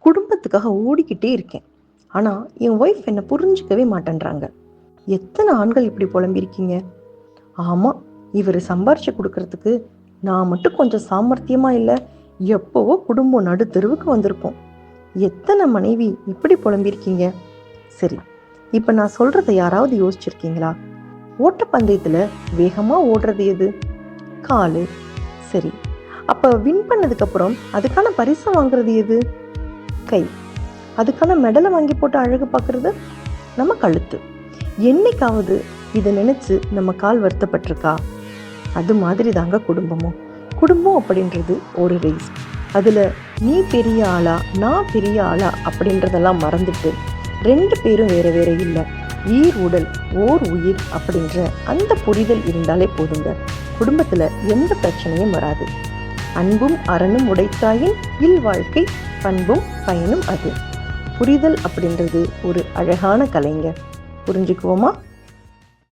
குடும்பத்துக்காக ஓடிக்கிட்டே இருக்கேன். ஆனால் என் ஒய்ஃப் என்னை புரிஞ்சிக்கவே மாட்டேன்றாங்க. எத்தனை ஆண்கள் இப்படி புலம்பியிருக்கீங்க? ஆமாம், இவர் சம்பாரிச்சு கொடுக்கறதுக்கு நான் மட்டும் கொஞ்சம் சாமர்த்தியமா இல்லை, எப்போவோ குடும்பம் நடுத்தெருவுக்கு வந்திருக்கோம். எத்தனை மனைவி இப்படி புலம்பியிருக்கீங்க? சரி, இப்போ நான் சொல்றதை யாராவது யோசிச்சிருக்கீங்களா? ஓட்டப்பந்தயத்தில் வேகமாக ஓடுறது எது? காலு. சரி, அப்போ வின் பண்ணதுக்கப்புறம் அதுக்கான பரிசை வாங்குறது எது? கை. அதுக்கான மெடலை வாங்கி போட்டு அழகு பார்க்கறது நம்ம கழுத்து. என்னைக்காவது இதை நினைச்சு நம்ம கால் வருத்தப்பட்டிருக்கா? அது மாதிரி தாங்க குடும்பமும். குடும்பம் அப்படின்றது ஒரு ரேஸ். அதில் நீ பெரிய ஆளா நான் பெரிய ஆளா அப்படின்றதெல்லாம் மறந்துட்டு 2 பேரும் வேற வேற இல்லை, ஈர் உடல் ஓர் உயிர் அப்படின்ற அந்த புரிதல் இருந்தாலே போதுங்க. குடும்பத்தில் எந்த பிரச்சனையும் வராது. அன்பும் அறனும் உடைத்தாயின் இல்வாழ்க்கை பண்பும் பயனும் அது. புரிதல் அப்படின்றது ஒரு அழகான கலைங்க. புரிஞ்சுக்குவோமா?